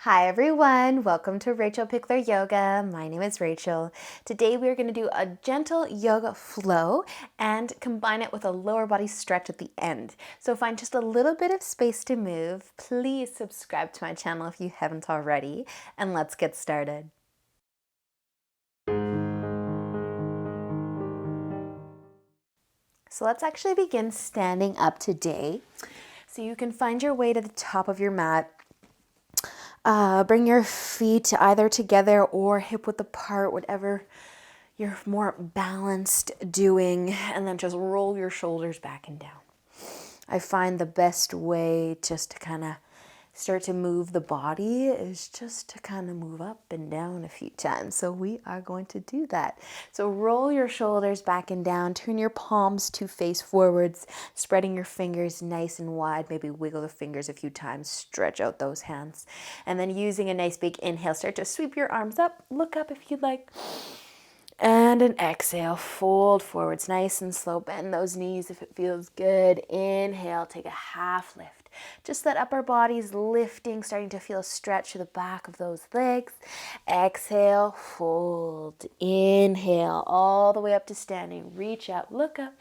Hi everyone, welcome to Rachel Pichler Yoga. My name is Rachel. Today we are going to do a gentle yoga flow and combine it with a lower body stretch at the end. So find just a little bit of space to move. Please subscribe to my channel if you haven't already, and let's get started. So let's actually begin standing up today. So you can find your way to the top of your mat. Bring your feet either together or hip width apart, whatever you're more balanced doing, and then just roll your shoulders back and down. I find the best way just to kind of start to move the body is just to kind of move up and down a few times. So we are going to do that. So roll your shoulders back and down, turn your palms to face forwards, spreading your fingers nice and wide, maybe wiggle the fingers a few times, stretch out those hands. And then using a nice big inhale, start to sweep your arms up, look up if you'd like. And an exhale, fold forwards, nice and slow. Bend those knees if it feels good. Inhale, take a half lift. Just that upper body's lifting, starting to feel a stretch to the back of those legs. Exhale, fold. Inhale, all the way up to standing. Reach out, look up.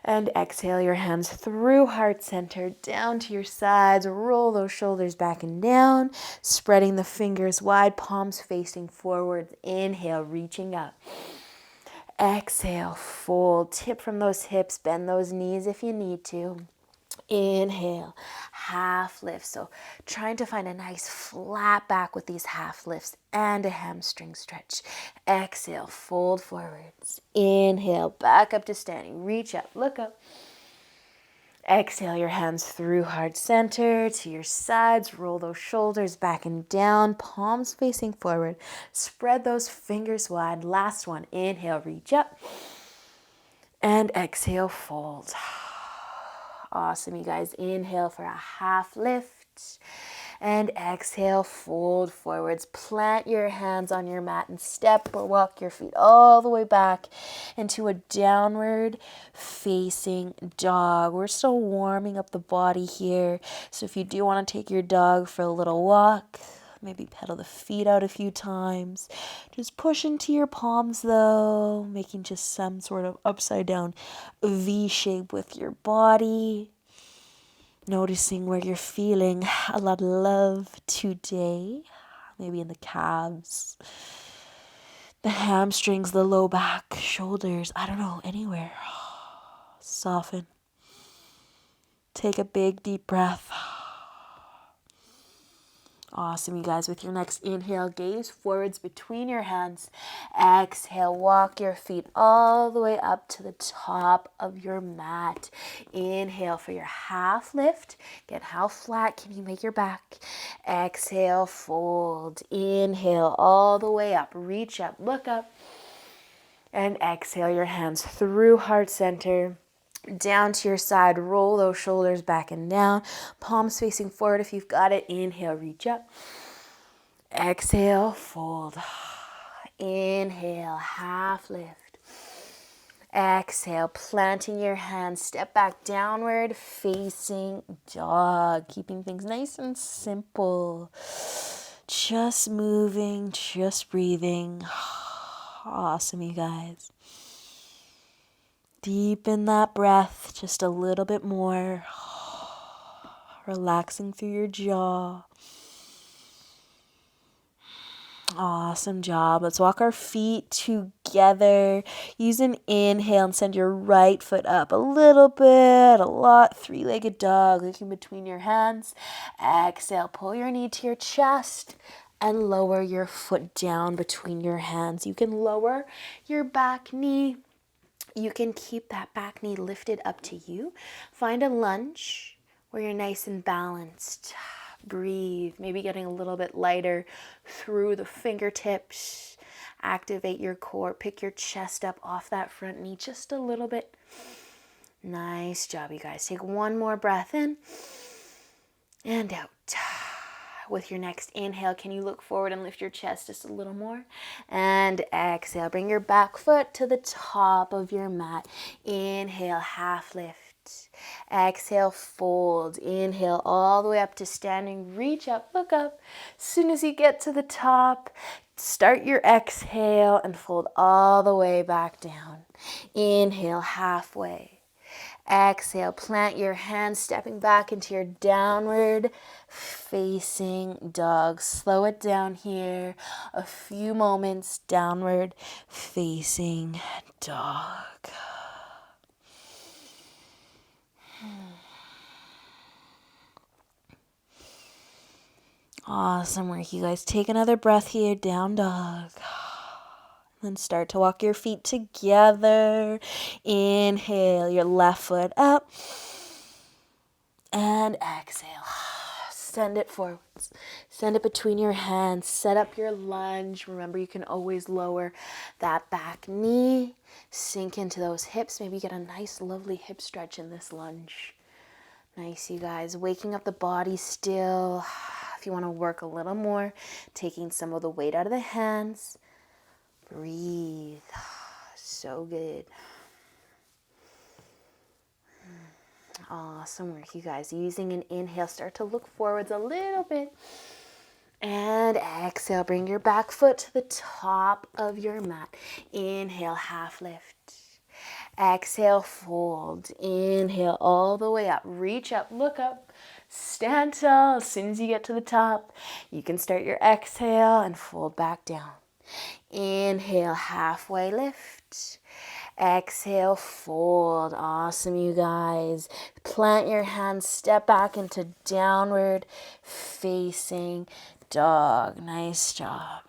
And exhale your hands through heart center, down to your sides. Roll those shoulders back and down, spreading the fingers wide, palms facing forward. Inhale, reaching up. Exhale, fold. Tip from those hips, bend those knees if you need to. Inhale, half lift. So trying to find a nice flat back with these half lifts and a hamstring stretch. Exhale, fold forwards. Inhale, back up to standing. Reach up, look up. Exhale your hands through heart center to your sides. Roll those shoulders back and down, palms facing forward. Spread those fingers wide. Last one. Inhale, reach up. And exhale, fold. Awesome, you guys. Inhale for a half lift. And exhale, fold forwards. Plant your hands on your mat and step or walk your feet all the way back into a downward facing dog. We're still warming up the body here. So if you do want to take your dog for a little walk, maybe pedal the feet out a few times. Just push into your palms though, making just some sort of upside down V shape with your body. Noticing where you're feeling a lot of love today. Maybe in the calves, the hamstrings, the low back, shoulders, I don't know, anywhere. Soften. Take a big deep breath. Awesome, you guys. With your next inhale, gaze forwards between your hands. Exhale, walk your feet all the way up to the top of your mat. Inhale for your half lift. Again, how flat can you make your back? Exhale, fold. Inhale all the way up. Reach up, look up. And exhale your hands through heart center. Down to your side, roll those shoulders back and down, palms facing forward if you've got it. Inhale, reach up. Exhale, fold. Inhale, half lift. Exhale, planting your hands, step back, downward facing dog, keeping things nice and simple. Just moving, just breathing. Awesome, you guys. Deepen that breath just a little bit more. Relaxing through your jaw. Awesome job. Let's walk our feet together. Use an inhale and send your right foot up a little bit, a lot. Three-legged dog, looking between your hands. Exhale, pull your knee to your chest and lower your foot down between your hands. You can lower your back knee. You can keep that back knee lifted up to you. Find a lunge where you're nice and balanced. Breathe, maybe getting a little bit lighter through the fingertips. Activate your core. Pick your chest up off that front knee just a little bit. Nice job, you guys. Take one more breath in and out. With your next inhale, can you look forward and lift your chest just a little more? And exhale. Bring your back foot to the top of your mat. Inhale, half lift. Exhale, fold. Inhale all the way up to standing. Reach up, look up. As soon as you get to the top, start your exhale and fold all the way back down. Inhale, halfway. Exhale, plant your hands, stepping back into your downward facing dog. Slow it down here. A few moments, downward facing dog. Awesome work, you guys. Take another breath here, down dog. Then start to walk your feet together. Inhale your left foot up. And exhale. Send it forwards. Send it between your hands. Set up your lunge. Remember, you can always lower that back knee. Sink into those hips. Maybe get a nice, lovely hip stretch in this lunge. Nice, you guys. Waking up the body still. If you want to work a little more, taking some of the weight out of the hands. Breathe. So good. Awesome work, you guys. Using an inhale, start to look forwards a little bit. And exhale, bring your back foot to the top of your mat. Inhale, half lift. Exhale, fold. Inhale all the way up. Reach up, look up, stand tall. As soon as you get to the top, you can start your exhale and fold back down. Inhale, halfway lift. Exhale, fold. Awesome, you guys. Plant your hands, step back into downward facing dog. Nice job.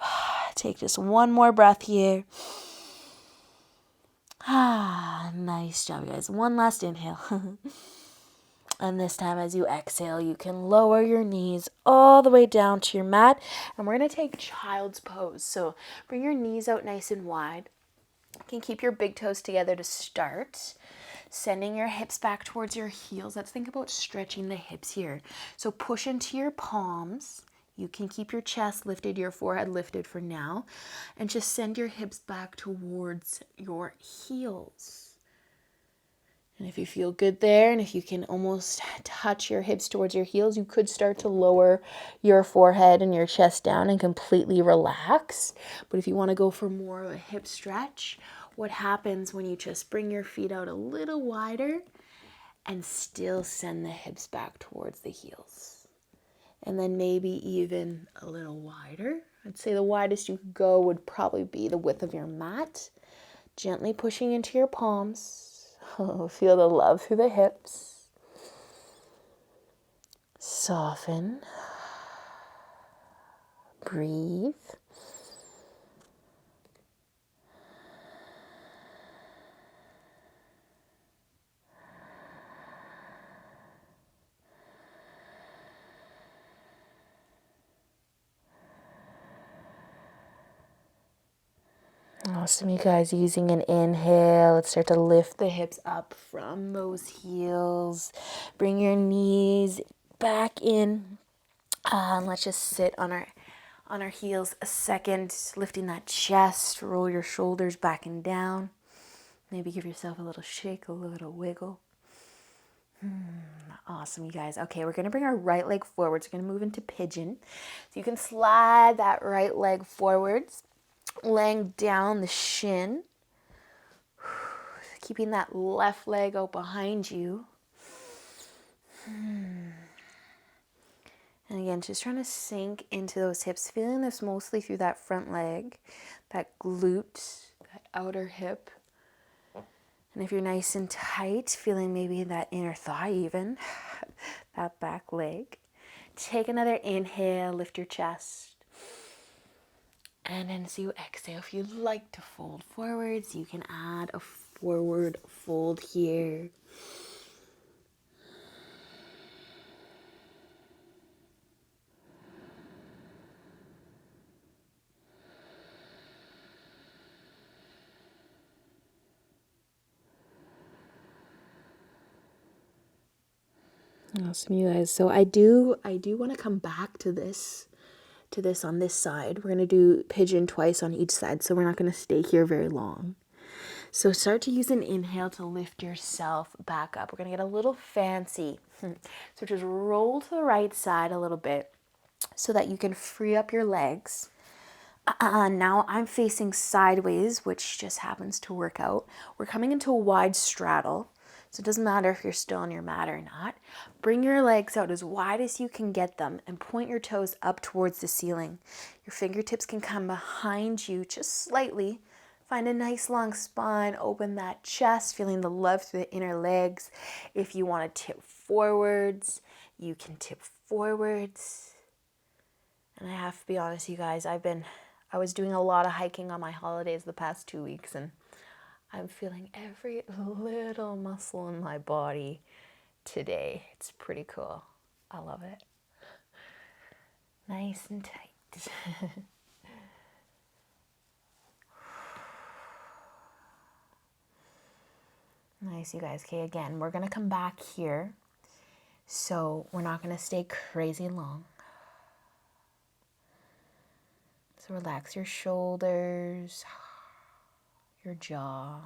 Take just one more breath here. Nice job, guys. One last inhale. And this time as you exhale, you can lower your knees all the way down to your mat. And we're going to take child's pose. So bring your knees out nice and wide. You can keep your big toes together to start. Sending your hips back towards your heels. Let's think about stretching the hips here. So push into your palms. You can keep your chest lifted, your forehead lifted for now, and just send your hips back towards your heels. And if you feel good there, and if you can almost touch your hips towards your heels, you could start to lower your forehead and your chest down and completely relax. But if you want to go for more of a hip stretch, what happens when you just bring your feet out a little wider and still send the hips back towards the heels? And then maybe even a little wider. I'd say the widest you could go would probably be the width of your mat. Gently pushing into your palms. Feel the love through the hips. Soften. Breathe. Awesome, you guys. Using an inhale, let's start to lift the hips up from those heels. Bring your knees back in. And let's just sit on our heels a second, lifting that chest. Roll your shoulders back and down. Maybe give yourself a little shake, a little wiggle. Awesome, you guys. Okay, we're going to bring our right leg forwards. We're going to move into pigeon. So you can slide that right leg forwards, laying down the shin, keeping that left leg out behind you. And again, just trying to sink into those hips, feeling this mostly through that front leg, that glute, that outer hip. And if you're nice and tight, feeling maybe that inner thigh even, that back leg. Take another inhale, lift your chest. And then as you exhale, if you'd like to fold forwards, you can add a forward fold here. Awesome, you guys. So I do want to come back to this on this side. We're going to do pigeon twice on each side, so we're not going to stay here very long. So start to use an inhale to lift yourself back up. We're going to get a little fancy. So just roll to the right side a little bit so that you can free up your legs. Now I'm facing sideways, which just happens to work out. We're coming into a wide straddle. So it doesn't matter if you're still on your mat or not. Bring your legs out as wide as you can get them and point your toes up towards the ceiling. Your fingertips can come behind you just slightly. Find a nice long spine, open that chest, feeling the love through the inner legs. If you want to tip forwards, you can tip forwards. And I have to be honest, you guys, I was doing a lot of hiking on my holidays the past 2 weeks, and I'm feeling every little muscle in my body today. It's pretty cool. I love it. Nice and tight. Nice, you guys. Okay, again, we're going to come back here. So we're not going to stay crazy long. So relax your shoulders, your jaw.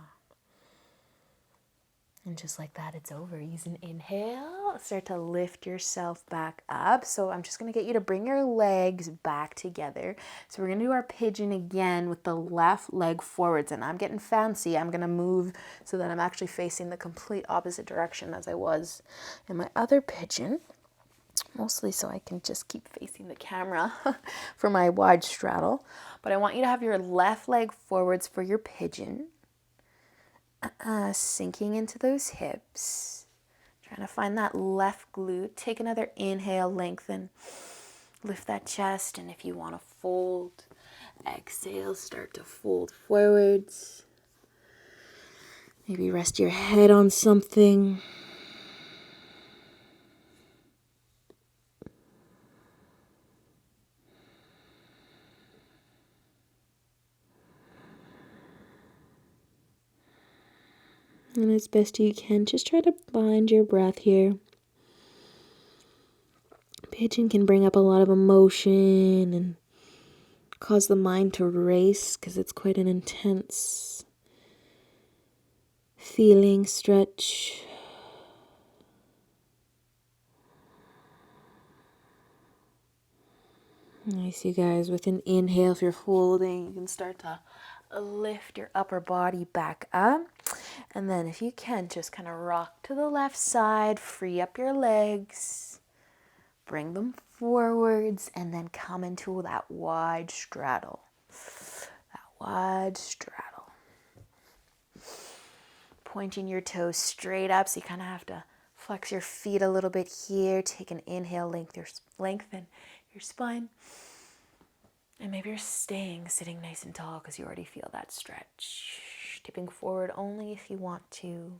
And just like that, it's over. Use an inhale. Start to lift yourself back up. So I'm just going to get you to bring your legs back together. So we're going to do our pigeon again with the left leg forwards. And I'm getting fancy. I'm going to move so that I'm actually facing the complete opposite direction as I was in my other pigeon. Mostly so I can just keep facing the camera for my wide straddle. But I want you to have your left leg forwards for your pigeon. Sinking into those hips. Trying to find that left glute. Take another inhale, lengthen. Lift that chest, and if you want to fold, exhale, start to fold forwards. Maybe rest your head on something. And as best you can, just try to find your breath here. Pigeon can bring up a lot of emotion and cause the mind to race because it's quite an intense feeling, stretch. Nice, you guys. With an inhale, if you're folding, you can start to lift your upper body back up. And then if you can, just kind of rock to the left side, free up your legs, bring them forwards, and then come into that wide straddle. That wide straddle. Pointing your toes straight up, so you kind of have to flex your feet a little bit here. Take an inhale, lengthen your spine. And maybe you're sitting nice and tall because you already feel that stretch. Tipping forward only if you want to.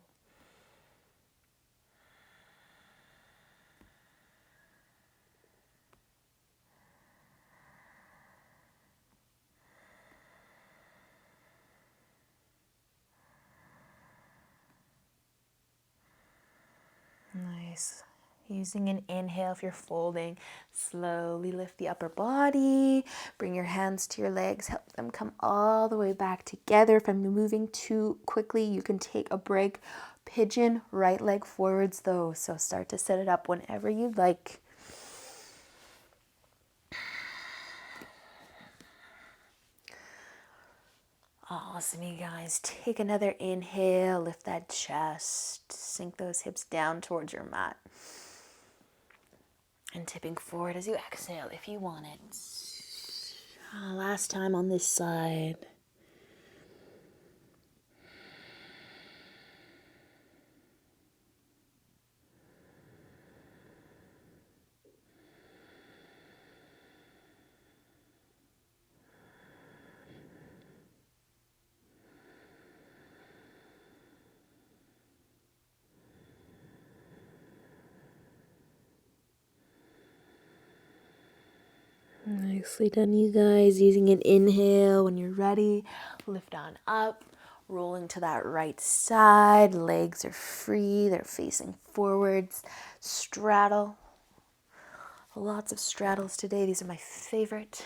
Nice. Using an inhale if you're folding, slowly lift the upper body, bring your hands to your legs, help them come all the way back together. If I'm moving too quickly, you can take a break. Pigeon, right leg forwards though, so start to set it up whenever you'd like. Awesome, you guys. Take another inhale, lift that chest, sink those hips down towards your mat. And tipping forward as you exhale if you want it. Last time on this side. Nicely done, you guys. Using an inhale when you're ready. Lift on up. Rolling to that right side. Legs are free. They're facing forwards. Straddle. Lots of straddles today. These are my favorite.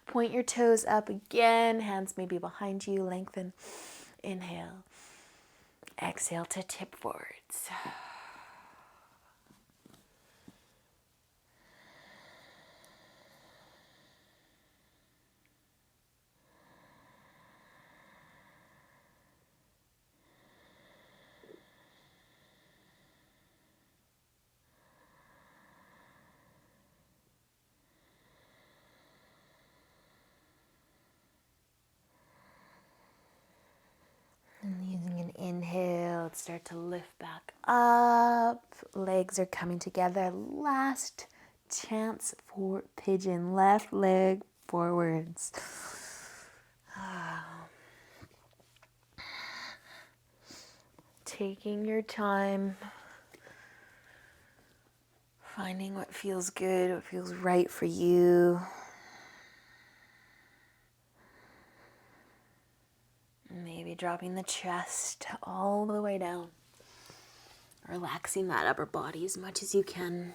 Point your toes up again. Hands maybe behind you. Lengthen. Inhale. Exhale to tip forwards. And using an inhale, start to lift back up. Legs are coming together. Last chance for pigeon. Left leg forwards. Taking your time. Finding what feels good, what feels right for you. Maybe dropping the chest all the way down. Relaxing that upper body as much as you can.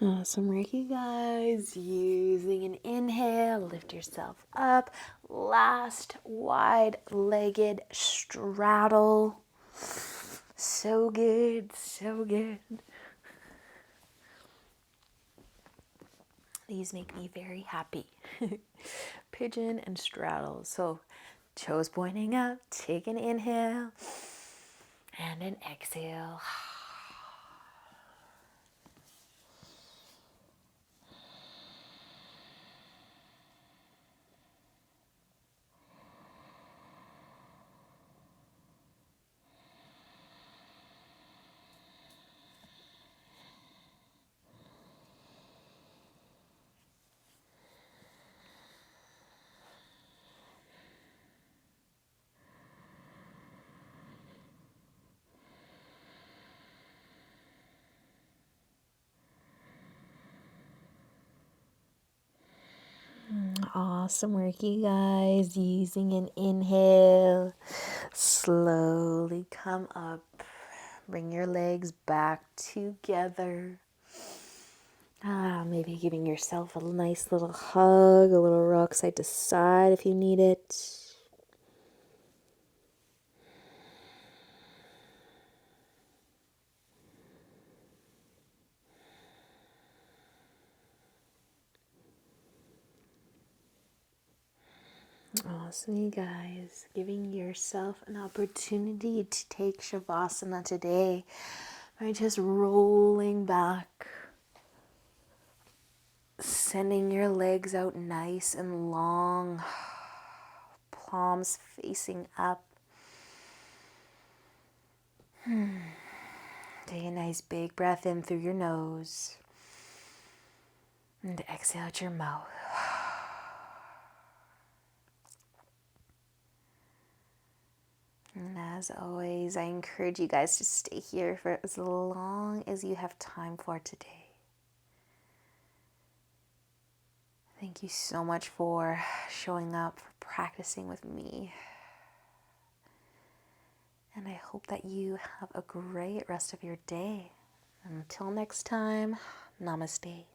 Awesome work, you guys. Using an inhale, lift yourself up. Last wide-legged straddle. So good, so good. These make me very happy. Pigeon and straddle. So toes pointing up, take an inhale and an exhale. Awesome work, you guys. Using an inhale, slowly come up. Bring your legs back together. Maybe giving yourself a nice little hug, a little rock side to side if you need it. Awesome, you guys. Giving yourself an opportunity to take Shavasana today by just rolling back, sending your legs out nice and long, palms facing up. Take a nice big breath in through your nose and exhale out your mouth. And as always, I encourage you guys to stay here for as long as you have time for today. Thank you so much for showing up, for practicing with me. And I hope that you have a great rest of your day. Until next time, namaste.